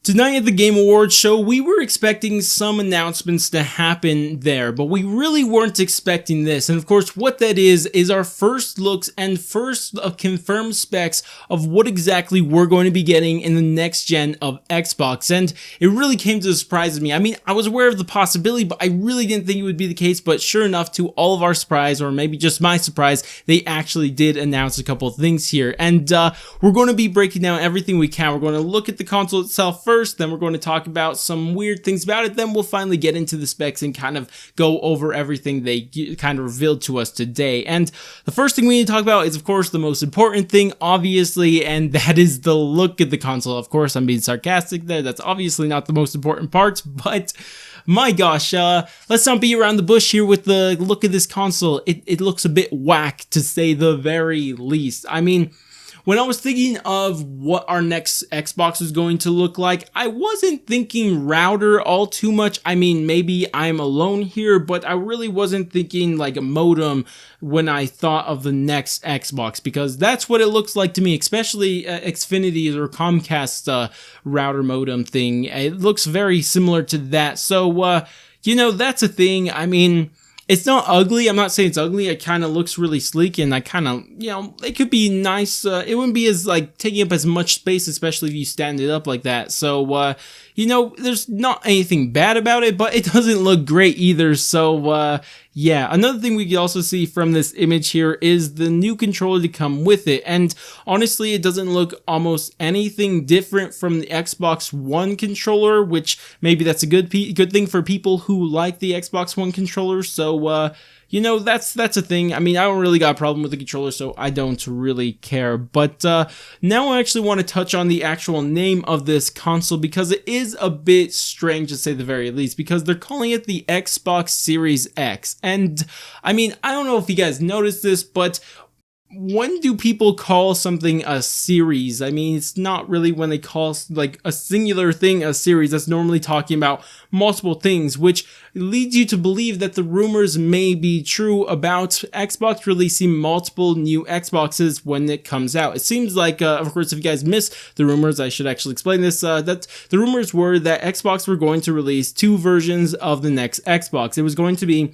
Tonight at the Game Awards show, we were expecting some announcements to happen there, but we really weren't expecting this. And of course, what that is our first looks and first confirmed specs of what exactly we're going to be getting in the next gen of Xbox. And it really came to surprise me. I mean, I was aware of the possibility, but I really didn't think it would be the case. But sure enough, to all of our surprise, or maybe just my surprise, they actually did announce a couple of things here. And we're going to be breaking down everything we can. We're going to look at the console itself first, then we're going to talk about some weird things about it, then we'll finally get into the specs and kind of go over everything they kind of revealed to us today. And the first thing we need to talk about is, of course, the most important thing, obviously, and that is the look of the console. Of course, I'm being sarcastic there. That's obviously not the most important part, but my gosh, let's not be around the bush here with the look of this console. It looks a bit whack, to say the very least. I mean, when I was thinking of what our next Xbox was going to look like, I wasn't thinking router all too much. I mean, maybe I'm alone here, but I really wasn't thinking like a modem when I thought of the next Xbox, because that's what it looks like to me, especially Xfinity's or Comcast router modem thing. It looks very similar to that. So, you know, that's a thing. I mean, it's not ugly. I'm not saying it's ugly. It kind of looks really sleek, and I kind of, you know, it could be nice. It wouldn't be as, like, taking up as much space, especially if you stand it up like that. So, you know, there's not anything bad about it, but it doesn't look great either. So, yeah, another thing we can also see from this image here is the new controller to come with it. And honestly, it doesn't look almost anything different from the Xbox One controller, which maybe that's a good thing for people who like the Xbox One controller. So, you know, that's a thing. I mean, I don't really got a problem with the controller, so I don't really care. But now I actually want to touch on the actual name of this console, because it is a bit strange, to say the very least, because they're calling it the Xbox Series X. And I mean, I don't know if you guys noticed this, but when do people call something a series? I mean, it's not really when they call like a singular thing a series. That's normally talking about multiple things, which leads you to believe that the rumors may be true about Xbox releasing multiple new Xboxes when it comes out. It seems like, of course, if you guys missed the rumors, I should actually explain this, that the rumors were that Xbox were going to release two versions of the next Xbox. It was going to be,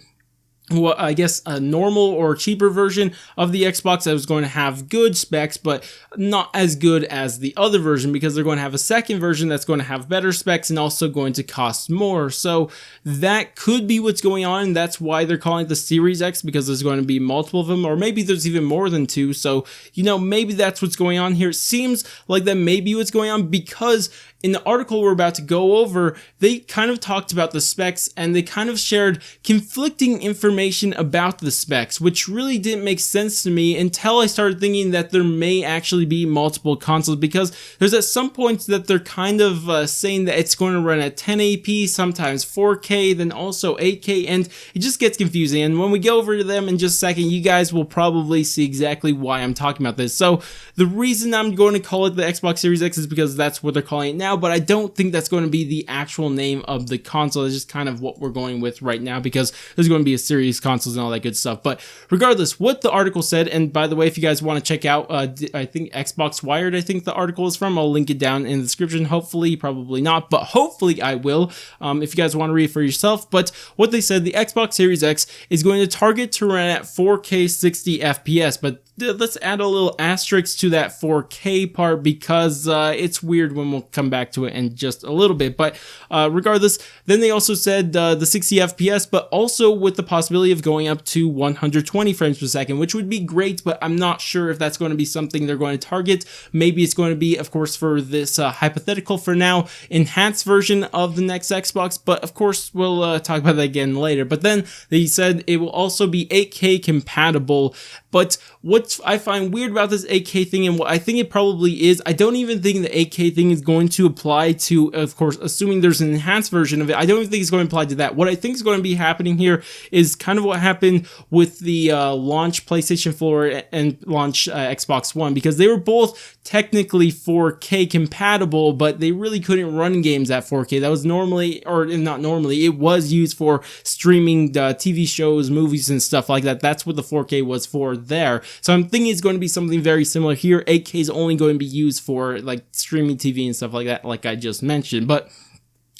well, I guess a normal or cheaper version of the Xbox that was going to have good specs, but not as good as the other version, because they're going to have a second version that's going to have better specs and also going to cost more. So that could be what's going on. And that's why they're calling it the Series X, because there's going to be multiple of them, or maybe there's even more than two. So, you know, maybe that's what's going on here. It seems like that may be what's going on, because in the article we're about to go over, they kind of talked about the specs, and they kind of shared conflicting information about the specs, which really didn't make sense to me until I started thinking that there may actually be multiple consoles, because there's at some points that they're kind of saying that it's going to run at 1080p, sometimes 4K, then also 8K, and it just gets confusing. And when we go over to them in just a second, you guys will probably see exactly why I'm talking about this. So the reason I'm going to call it the Xbox Series X is because that's what they're calling it now, but I don't think that's going to be the actual name of the console. It's just kind of what we're going with right now, because there's going to be a series consoles and all that good stuff. But regardless, what the article said, and by the way, if you guys want to check out, I think Xbox Wired, I think the article is from, I'll link it down in the description. Hopefully, probably not, but hopefully I will, if you guys want to read it for yourself. But what they said, the Xbox Series X is going to target to run at 4K 60 FPS, but let's add a little asterisk to that 4K part, because it's weird when we'll come back to it in just a little bit. But regardless, then they also said the 60 FPS, but also with the possibility of going up to 120 frames per second, which would be great, but I'm not sure if that's going to be something they're going to target. Maybe it's going to be, of course, for this hypothetical for now, enhanced version of the next Xbox, but of course, we'll talk about that again later. But then they said it will also be 8K compatible. But what I find weird about this 8K thing, and what I think it probably is, I don't even think the 8K thing is going to apply to, of course, assuming there's an enhanced version of it, I don't even think it's going to apply to that. What I think is going to be happening here is kind of what happened with the launch PlayStation 4 and launch Xbox One, because they were both technically 4K compatible, but they really couldn't run games at 4K. That was normally, or not normally, it was used for streaming TV shows, movies, and stuff like that. That's what the 4K was for there. So So I'm thinking it's going to be something very similar here. 8K is only going to be used for like streaming TV and stuff like that, like I just mentioned. But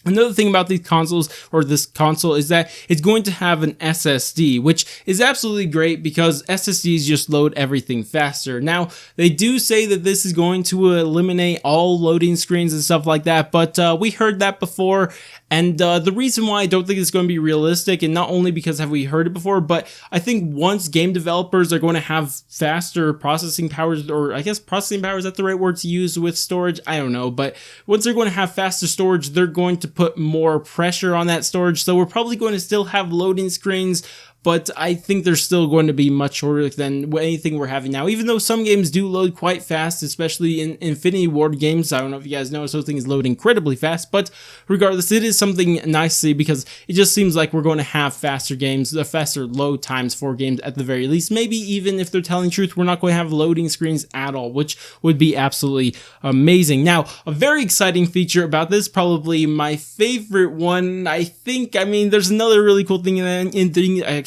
another thing about these consoles, or this console, is that it's going to have an SSD, which is absolutely great because SSDs just load everything faster. Now, they do say that this is going to eliminate all loading screens and stuff like that, but we heard that before. And the reason why I don't think it's going to be realistic, and not only because have we heard it before, but I think once game developers are going to have faster processing powers, or I guess processing power, is that the right word to use with storage? I don't know, but once they're going to have faster storage, they're going to put more pressure on that storage. So we're probably going to still have loading screens, but I think they're still going to be much shorter than anything we're having now. Even though some games do load quite fast, especially in Infinity Ward games. I don't know if you guys know, so things load incredibly fast. But regardless, it is something nice to see because it just seems like we're going to have faster games, the faster load times for games at the very least. Maybe even if they're telling the truth, we're not going to have loading screens at all, which would be absolutely amazing. Now, a very exciting feature about this, probably my favorite one, I think. I mean, there's another really cool thing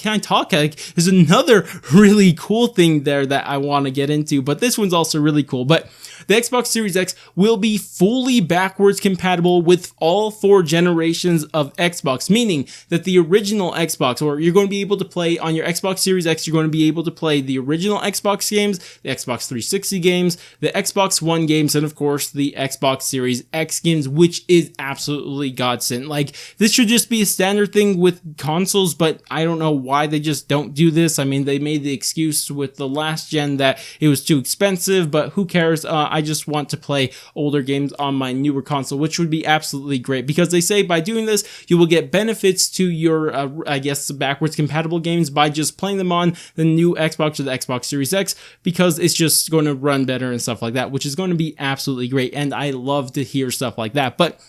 can I talk? There's another really cool thing there that I want to get into, but this one's also really cool. But the Xbox Series X will be fully backwards compatible with all 4 generations of Xbox, meaning that the original Xbox, or you're going to be able to play on your Xbox Series X, you're going to be able to play the original Xbox games, the Xbox 360 games, the Xbox One games, and of course the Xbox Series X games, which is absolutely godsend. Like, this should just be a standard thing with consoles, but I don't know why they just don't do this. I mean, they made the excuse with the last gen that it was too expensive, but who cares? I just want to play older games on my newer console, which would be absolutely great because they say by doing this, you will get benefits to your, I guess, backwards compatible games by just playing them on the new Xbox or the Xbox Series X, because it's just going to run better and stuff like that, which is going to be absolutely great. And I love to hear stuff like that. But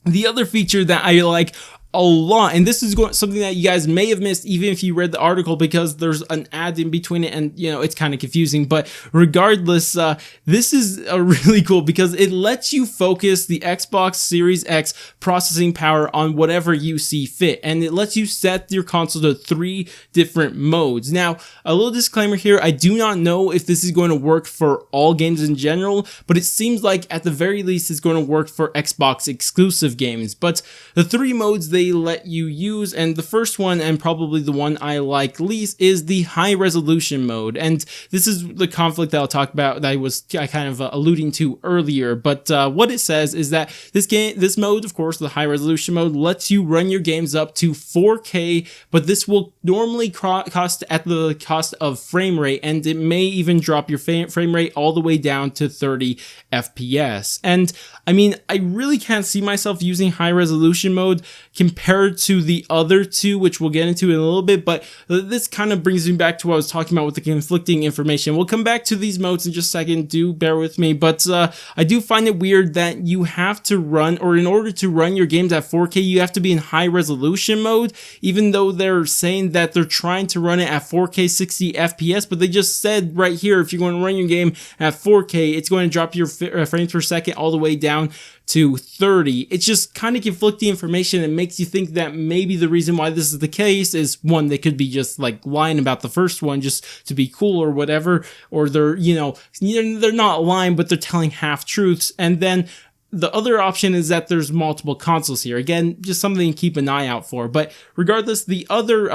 the other feature that I like a lot, and this is something that you guys may have missed even if you read the article, because there's an ad in between it and it's kind of confusing, but regardless, this is really cool because it lets you focus the Xbox Series X processing power on whatever you see fit, and it lets you set your console to 3 different modes. Now, a little disclaimer here, I do not know if this is going to work for all games in general, but it seems like at the very least it's going to work for Xbox exclusive games. But the 3 modes they let you use, and the first one, and probably the one I like least, is the high resolution mode. And this is the conflict that I'll talk about that I was kind of alluding to earlier. But what it says is that this mode, of course, the high resolution mode, lets you run your games up to 4K, but this will normally cost at the cost of frame rate, and it may even drop your frame rate all the way down to 30 FPS. And I mean, I really can't see myself using high resolution mode compared to the other 2, which we'll get into in a little bit, but this kind of brings me back to what I was talking about with the conflicting information. We'll come back to these modes in just a second, do bear with me, but I do find it weird that you have to run, or in order to run your games at 4K, you have to be in high resolution mode, even though they're saying that they're trying to run it at 4K 60 FPS, but they just said right here, if you're going to run your game at 4K, it's going to drop your frames per second all the way down to 30. It's just kind of conflicting information and makes you think that maybe the reason why this is the case is, one, they could be just like lying about the first one just to be cool or whatever, or they're, they're not lying, but they're telling half truths. And then the other option is that there's multiple consoles here. Again, just something to keep an eye out for. But regardless, the other,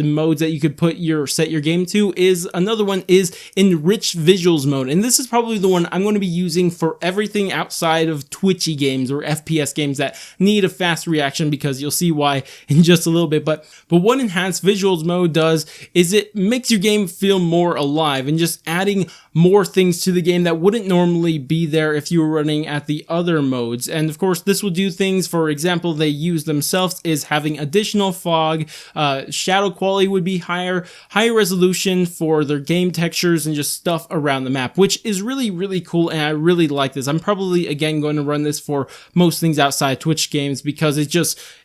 modes that you could set your game to is, another one is Enriched Visuals mode. And this is probably the one I'm going to be using for everything outside of twitchy games or FPS games that need a fast reaction, because you'll see why in just a little bit. But what Enhanced Visuals mode does is it makes your game feel more alive, and just adding more things to the game that wouldn't normally be there if you were running at the other modes. And of course, this will do things, for example, they use themselves, is having additional fog, shadow quality would be higher resolution for their game textures, and just stuff around the map, which is really, really cool, and I really like this. I'm probably, again, going to run this for most things outside Twitch games, because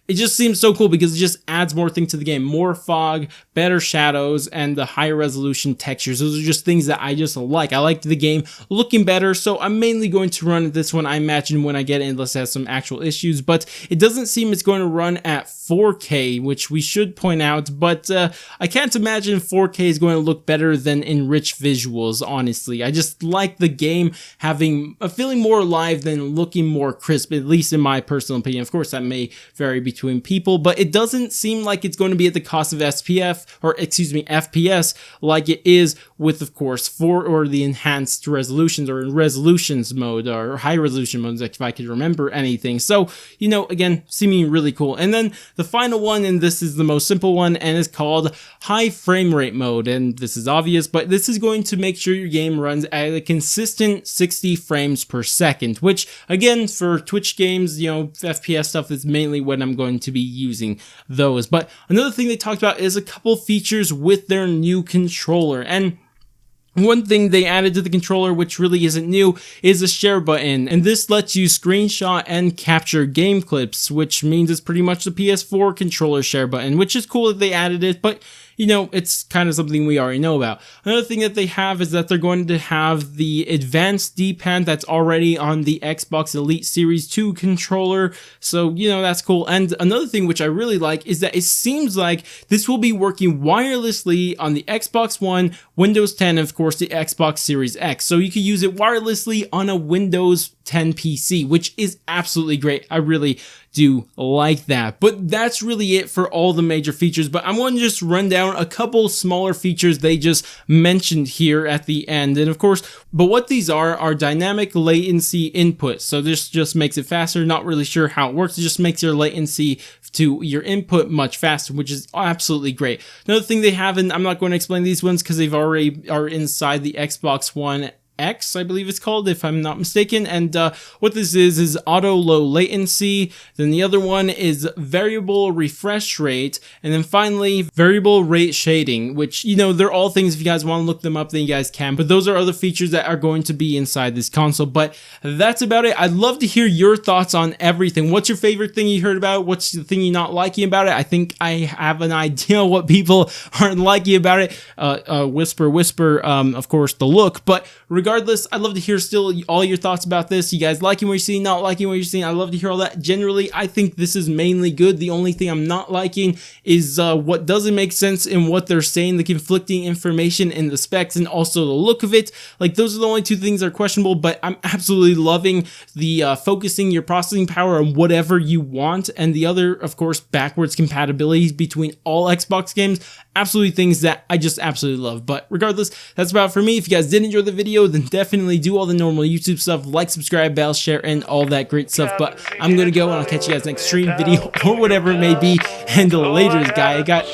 it just seems so cool because it just adds more things to the game. More fog, better shadows, and the higher resolution textures. Those are just things that I just like. I like the game looking better, so I'm mainly going to run this one, I imagine, when I get it, unless it has some actual issues. But it doesn't seem it's going to run at 4K, which we should point out, but I can't imagine 4K is going to look better than enriched visuals, honestly. I just like the game feeling more alive than looking more crisp, at least in my personal opinion. Of course, that may vary between people, but it doesn't seem like it's going to be at the cost of FPS like it is with, of course, the enhanced resolutions, or in resolutions mode, or high resolution modes, if I could remember anything. So, you know, again, seeming really cool. And then the final one, and this is the most simple one, and it's called high frame rate mode. And this is obvious, but this is going to make sure your game runs at a consistent 60 frames per second, which again, for Twitch games, you know, FPS stuff is mainly when I'm going to be using those. But another thing they talked about is a couple features with their new controller. And one thing they added to the controller, which really isn't new, is a share button, and this lets you screenshot and capture game clips, which means it's pretty much the PS4 controller share button, which is cool that they added it, but you know, it's kind of something we already know about. Another thing that they have is that they're going to have the advanced D-pad that's already on the Xbox Elite Series 2 controller, so, you know, that's cool. And another thing which I really like is that it seems like this will be working wirelessly on the Xbox One, Windows 10, and of course the Xbox Series X, so you can use it wirelessly on a Windows 10 PC, which is absolutely great. I really do like that. But that's really it for all the major features, but I'm going to just run down a couple smaller features they just mentioned here at the end. And of course, but what these are dynamic latency inputs. So this just makes it faster. Not really sure how it works. It just makes your latency to your input much faster, which is absolutely great. Another thing they have, and I'm not going to explain these ones because they've already are inside the Xbox One X, I believe it's called, if I'm not mistaken. And what this is auto low latency. Then the other one is variable refresh rate. And then finally, variable rate shading, which, you know, they're all things, if you guys want to look them up, then you guys can. But those are other features that are going to be inside this console. But that's about it. I'd love to hear your thoughts on everything. What's your favorite thing you heard about? What's the thing you're not liking about it? I think I have an idea what people aren't liking about it. Whisper, of course, the look. But regardless, I'd love to hear still all your thoughts about this. You guys liking what you're seeing, not liking what you're seeing? I'd love to hear all that. Generally, I think this is mainly good. The only thing I'm not liking is what doesn't make sense in what they're saying, the conflicting information in the specs, and also the look of it. Like, those are the only two things that are questionable, but I'm absolutely loving the focusing your processing power on whatever you want, and the other, of course, backwards compatibility between all Xbox games. Absolutely things that I just absolutely love. But regardless, that's about it for me. If you guys did enjoy the video, then definitely do all the normal YouTube stuff, like, subscribe, bell, share, and all that great stuff. But I'm gonna go, and I'll catch you guys next stream, video, or whatever it may be. And later, guy, I got.